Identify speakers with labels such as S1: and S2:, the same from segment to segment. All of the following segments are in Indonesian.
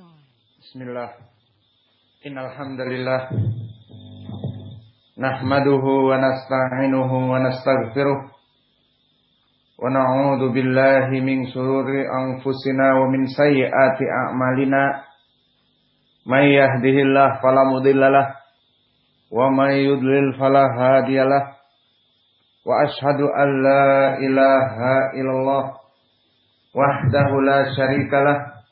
S1: Bismillah. Innal hamdalillah nahmaduhu wa nasta'inuhu wa nastaghfiruh wa na'udzu billahi min shururi anfusina wa min sayyiati a'malina. May yahdihillahu fala mudhillalah wa may yudlil fala hadiyalah. Wa ashhadu an la ilaha illallah wahdahu la syarikalah.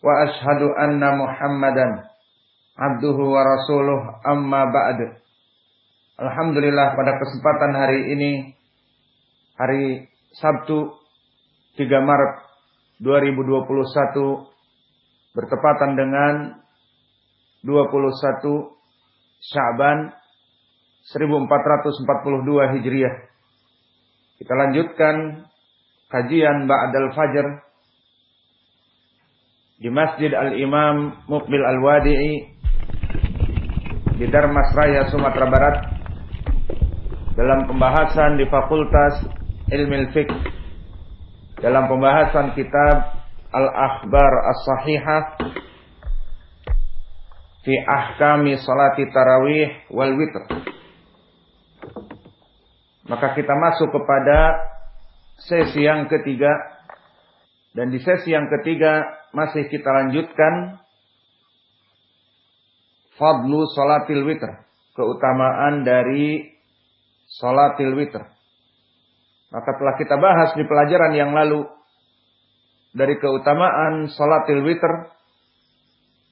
S1: Wa ashhadu anna Muhammadan abduhu wa rasuluh, amma ba'd. Alhamdulillah, pada kesempatan hari ini, hari Sabtu 3 Maret 2021, bertepatan dengan 21 Sya'ban 1442 Hijriah. Kita lanjutkan kajian Ba'dal Fajr di Masjid Al-Imam Muqbil Al-Wadi'i di Darmas Raya, Sumatera Barat, dalam pembahasan di Fakultas Ilmu Fiqh, dalam pembahasan kitab Al-Akhbar As-Sahihah fi Ahkami Salati Tarawih wal Witr. Maka kita masuk kepada sesi yang ketiga, dan di sesi yang ketiga masih kita lanjutkan fadlu salatil witr, keutamaan dari salatil witr. Maka telah kita bahas di pelajaran yang lalu dari keutamaan salatil witr.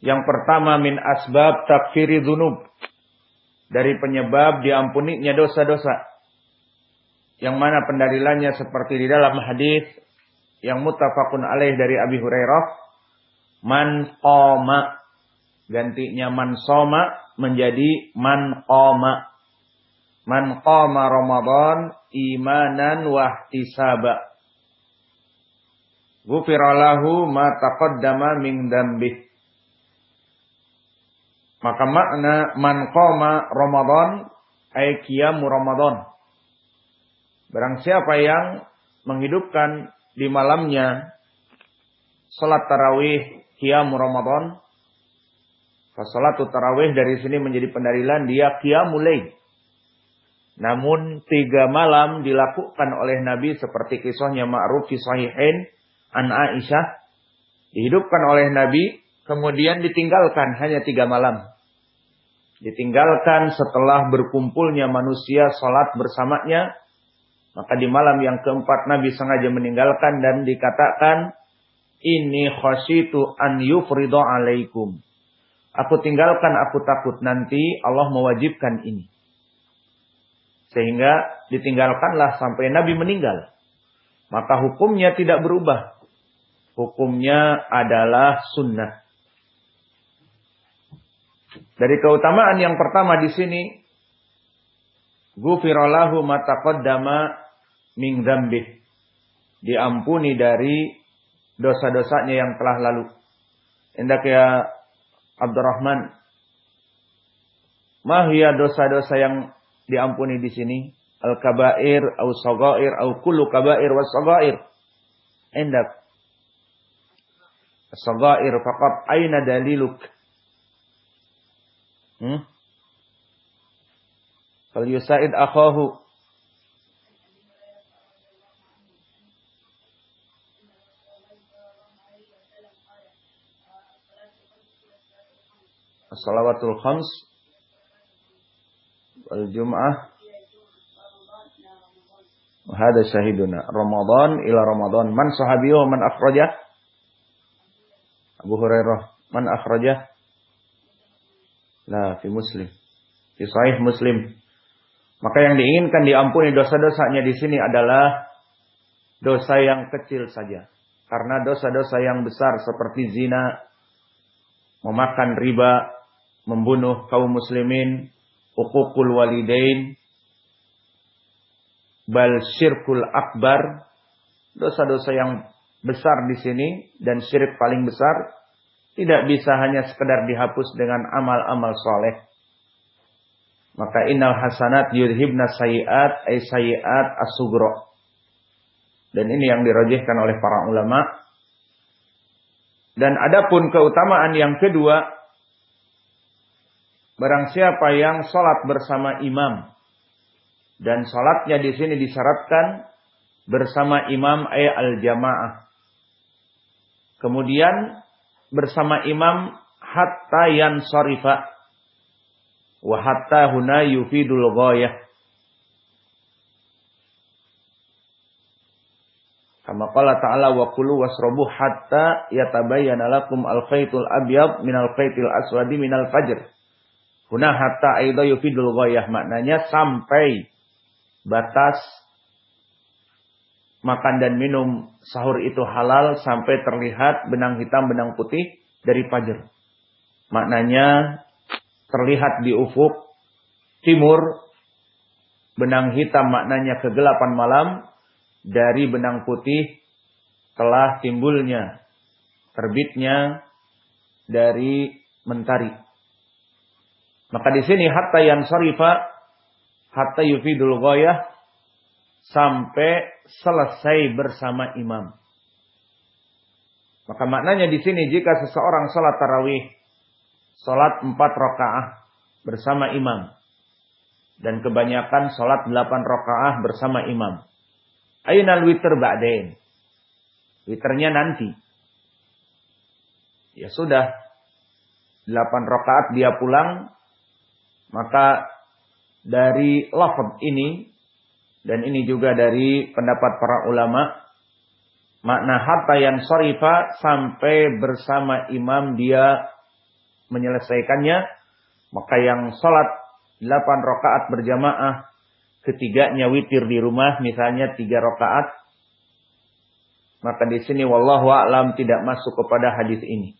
S1: Yang pertama, min asbab takfiri dzunub, dari penyebab diampuninya dosa-dosa, yang mana pendalilannya seperti di dalam hadis yang muttafaqun alaih dari Abi Hurairah, man qama, gantinya man soma menjadi man qama. Man qama Ramadan imanan wa ihtisaba, ghufira lahu ma taqaddama min dzambih. Maka makna man qama Ramadan ay qiyamu Ramadan, barang siapa yang menghidupkan di malamnya salat tarawih qiyamu Ramadan. Salatu tarawih dari sini menjadi pendalilan dia qiyamul lail. Namun 3 malam dilakukan oleh Nabi seperti kisahnya ma'ruf fi sahihain an Aisyah. Dihidupkan oleh Nabi, kemudian ditinggalkan hanya 3 malam. Ditinggalkan setelah berkumpulnya manusia salat bersamanya. Maka di malam yang keempat Nabi sengaja meninggalkan dan dikatakan, inni khasyitu an yufridu alaikum. Aku tinggalkan, aku takut nanti Allah mewajibkan ini. Sehingga ditinggalkanlah sampai Nabi meninggal. Maka hukumnya tidak berubah. Hukumnya adalah sunnah. Dari keutamaan yang pertama di sini, ghufira lahu ma taqaddama min dzambih, diampuni dari dosa-dosanya yang telah lalu. Hendak ya Abdurrahman, mahia dosa-dosa yang diampuni di sini? Al-kabair au shaghair au kullu kabair was shaghair. Hendak shaghair faqat, aina daliluk? Fal yusaid akhahu. As-salawatul khams wal jum'ah hada syahiduna Ramadan ila Ramadan. Man sahabiyyu man akhrajah? Abu Hurairah. Man akhrajah? La fi Muslim. Fi sahih Muslim. Maka yang diinginkan diampuni dosa-dosanya di sini adalah dosa yang kecil saja. Karena dosa-dosa yang besar seperti zina, memakan riba, membunuh kaum muslimin, uququl walidain, bal syirkul akbar, dosa-dosa yang besar di sini dan syirik paling besar tidak bisa hanya sekedar dihapus dengan amal-amal soleh. Maka innal hasanat yudhibna sayyi'at ay sayyi'at as-sughra. Dan ini yang dirajihkan oleh para ulama. Dan adapun keutamaan yang kedua, barang siapa yang salat bersama imam, dan salatnya di sini disyaratkan bersama imam ay al-jamaah. Kemudian bersama imam hatta yansarifa, wa hatta huna yufidul ghayah. Kama qala ta'ala wa kulu wasrabu hatta yatabayyana lakum al-khaytul abyad minal khaytil aswadi minal fajr. Huna hatta aidha yufidul ghayah, maknanya sampai batas makan dan minum sahur itu halal sampai terlihat benang hitam benang putih dari fajar. Maknanya terlihat di ufuk timur benang hitam, maknanya kegelapan malam. Dari benang putih telah timbulnya, terbitnya dari mentari. Maka di sini hatta yansarifa, hatta yufidul ghayah, sampai selesai bersama imam. Maka maknanya di sini jika seseorang salat tarawih, salat 4 rakaah bersama imam, dan kebanyakan salat 8 rakaah bersama imam. Ainal witr ba'dain. Witrnya nanti. Ya sudah. 8 rakaat dia pulang. Maka dari lafaz ini. Dan ini juga dari pendapat para ulama. Makna hatta yang sharifa, sampai bersama imam dia menyelesaikannya. Maka yang salat 8 rakaat berjamaah, ketiganya witir di rumah, misalnya 3 rakaat, maka di sini wallahu a'lam tidak masuk kepada hadis ini.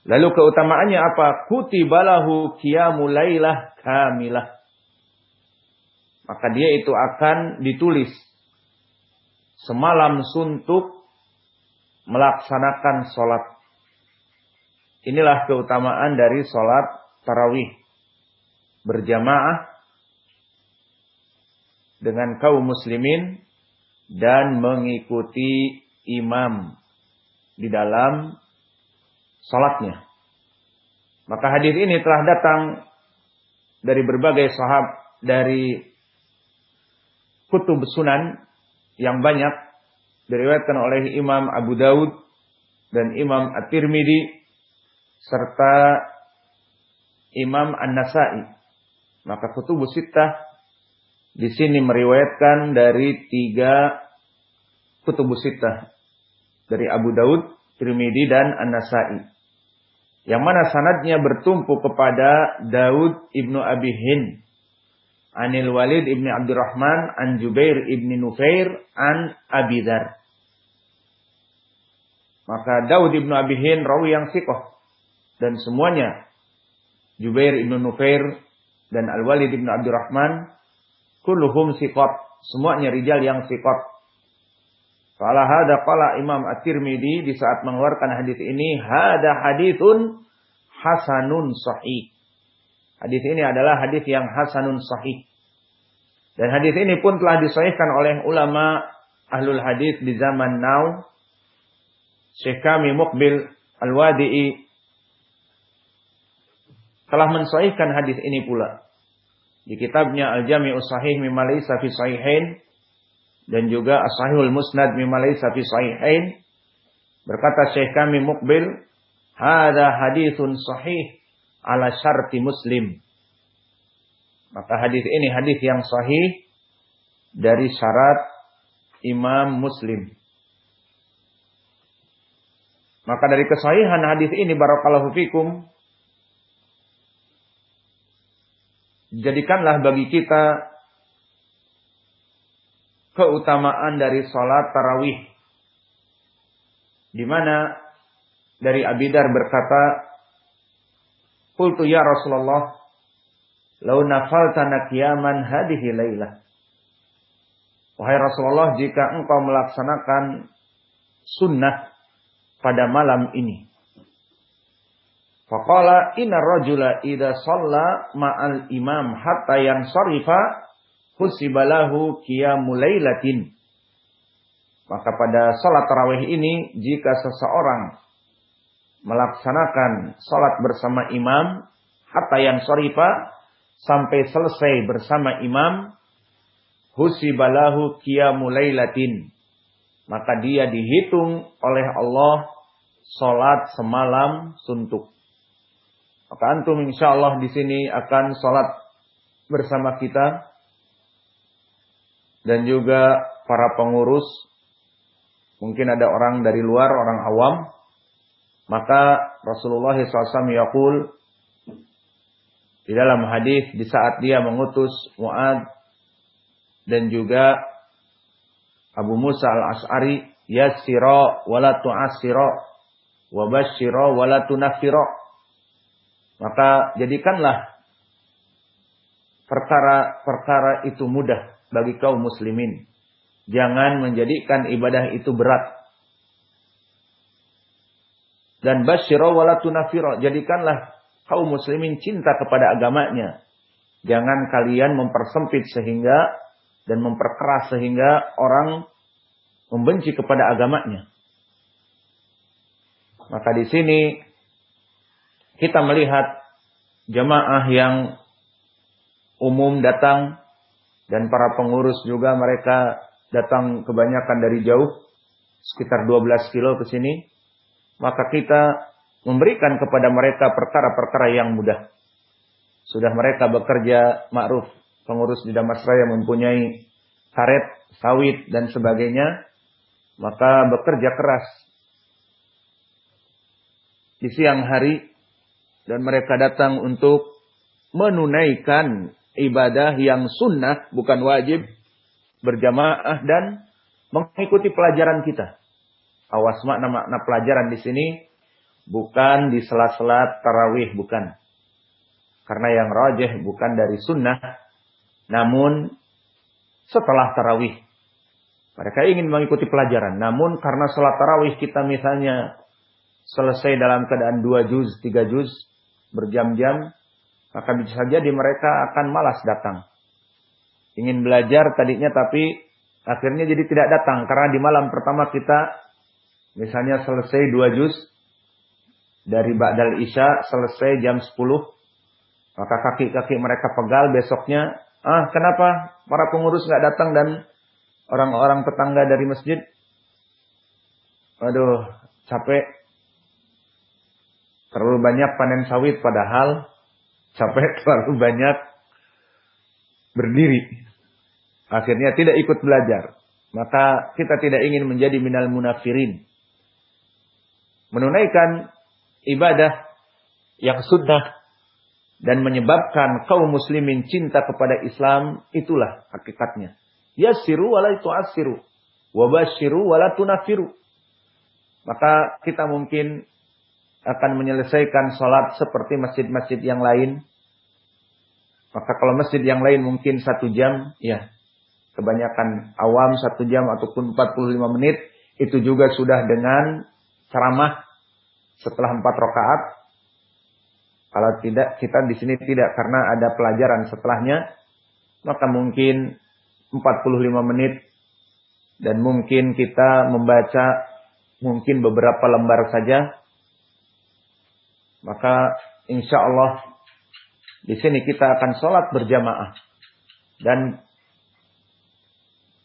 S1: Lalu keutamaannya apa? Kutibalahu qiyamul lailah kamilah. Maka dia itu akan ditulis semalam suntuk melaksanakan sholat. Inilah keutamaan dari sholat tarawih berjamaah dengan kaum muslimin dan mengikuti imam di dalam salatnya. Maka hadis ini telah datang dari berbagai sahab, dari kutub sunan yang banyak, diriwayatkan oleh Imam Abu Daud dan Imam At-Tirmidzi serta Imam An-Nasa'i. Maka kutubus sittah di sini meriwayatkan dari 3 kutubus sittah, dari Abu Daud, Tirmidzi dan An-Nasa'i. Yang mana sanadnya bertumpu kepada Daud ibnu Abi Hind, Anil Walid ibni Abdurrahman, An Jubair ibni Nufair, An Abi Dzar. Maka Daud ibnu Abi Hind rawi yang thiqah, dan semuanya Jubair ibnu Nufair dan Al Walid ibnu Abdurrahman kulluhum thiqat, semuanya rijal yang thiqat. Qala hada qala Imam At-Tirmidzi di saat mengeluarkan hadis ini, hada haditsun hasanun sahih. Hadis ini adalah hadis yang hasanun sahih. Dan hadis ini pun telah disahihkan oleh ulama ahlul hadis di zaman now. Syekh kami Muqbil Al-Wadi'i telah mensahihkan hadis ini pula di kitabnya Al-Jami'us Sahih mimma laysa fi sahihain, dan juga As-Sahihul Musnad mimma laysa fi sahihain. Berkata Syekh kami Muqbil, hada haditsun sahih ala syarti Muslim. Maka hadis ini hadis yang sahih dari syarat Imam Muslim. Maka dari kesahihan hadis ini, barakallahu fikum, jadikanlah bagi kita keutamaan dari salat tarawih, di mana dari Abi Dzar berkata, qultu ya Rasulullah, lau nafaltana qiyaman hadhihi lailah. Wahai Rasulullah, jika engkau melaksanakan sunnah pada malam ini. Faqala inna rajula idza shalla ma'al imam hatta yansarifa husibalahu qiyamul lailatin. Maka pada sholat tarawih ini, jika seseorang melaksanakan sholat bersama imam, hatta yansharifa, sampai selesai bersama imam, husibalahu qiyamul lailatin, maka dia dihitung oleh Allah sholat semalam suntuk. Maka antum insyaallah di sini akan sholat bersama kita, dan juga para pengurus. Mungkin ada orang dari luar, orang awam. Maka Rasulullah SAW yaqul, di dalam hadis di saat dia mengutus Mu'ad dan juga Abu Musa al-Ash'ari, yassira wala tu'assira wa basyira wala tunaffira. Maka jadikanlah perkara-perkara itu mudah bagi kaum muslimin. Jangan menjadikan ibadah itu berat. Dan basyira wala tunaffira, jadikanlah kaum muslimin cinta kepada agamanya. Jangan kalian mempersempit sehingga dan memperkeras sehingga orang membenci kepada agamanya. Maka di sini kita melihat jamaah yang umum datang, dan para pengurus juga mereka datang kebanyakan dari jauh, sekitar 12 kilo ke sini. Maka kita memberikan kepada mereka perkara-perkara yang mudah. Sudah mereka bekerja ma'ruf, pengurus di Damasraya mempunyai karet, sawit dan sebagainya, maka bekerja keras di siang hari, dan mereka datang untuk menunaikan ibadah yang sunnah, bukan wajib, berjamaah dan mengikuti pelajaran kita. Awas, makna pelajaran di sini bukan di sela-sela tarawih, bukan. Karena yang rajih bukan dari sunnah, namun setelah tarawih. Mereka ingin mengikuti pelajaran, namun karena salat tarawih kita misalnya selesai dalam keadaan 2 juz, 3 juz, berjam-jam, maka bisa jadi mereka akan malas datang. Ingin belajar tadinya, tapi akhirnya jadi tidak datang. Karena di malam pertama kita misalnya selesai 2 juz, dari ba'dal isya selesai jam 10, maka kaki-kaki mereka pegal besoknya. Kenapa para pengurus nggak datang dan orang-orang tetangga dari masjid? Aduh, capek. Terlalu banyak panen sawit, padahal capek terlalu banyak berdiri. Akhirnya tidak ikut belajar. Maka kita tidak ingin menjadi minal munafirin. Menunaikan ibadah yang sunnah dan menyebabkan kaum muslimin cinta kepada Islam, itulah hakikatnya. Yassiru wala tu'assiru, wa basyiru wala tunafiru. Maka kita mungkin akan menyelesaikan sholat seperti masjid-masjid yang lain. Maka kalau masjid yang lain mungkin 1 jam, ya kebanyakan awam 1 jam ataupun 45 menit, itu juga sudah dengan ceramah setelah 4 rakaat. Kalau tidak, kita di sini tidak, karena ada pelajaran setelahnya, maka mungkin 45 menit, dan mungkin kita membaca mungkin beberapa lembar saja. Maka insya Allah di sini kita akan sholat berjamaah, dan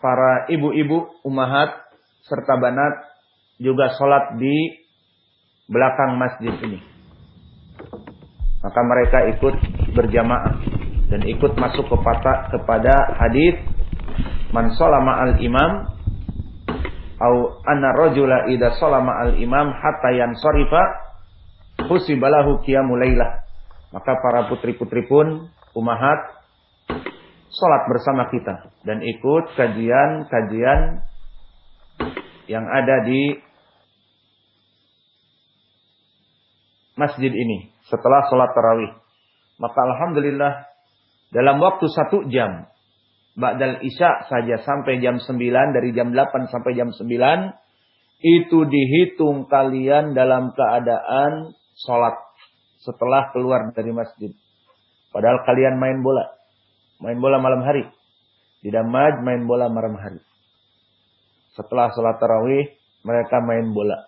S1: para ibu-ibu, ummahat serta banat juga sholat di belakang masjid ini. Maka mereka ikut berjamaah dan ikut masuk kepada hadis man sholama al imam au anna rajula idza sholama al imam hatta yansarifa husibalahu qiyamul lailah. Maka para putri-putri pun, ummahat, sholat bersama kita dan ikut kajian-kajian yang ada di masjid ini setelah sholat tarawih. Maka alhamdulillah dalam waktu 1 jam ba'dal isya saja sampai jam 9, dari jam 8 sampai jam 9, itu dihitung kalian dalam keadaan sholat setelah keluar dari masjid. Padahal kalian main bola malam hari. Di Damaj main bola malam hari. setelah sholat tarawih mereka main bola.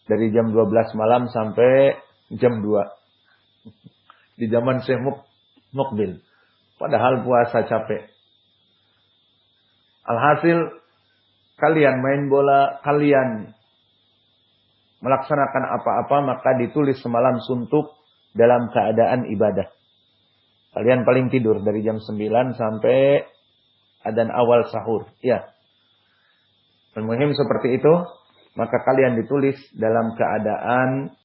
S1: Dari jam 12 malam sampai jam 2. Di zaman Syekh Mukbil. Padahal puasa capek. Alhasil kalian main bola, kalian melaksanakan apa-apa, maka ditulis semalam suntuk dalam keadaan ibadah. Kalian paling tidur dari jam 9 sampai adzan awal sahur. Ya. Al-muhim seperti itu, maka kalian ditulis dalam keadaan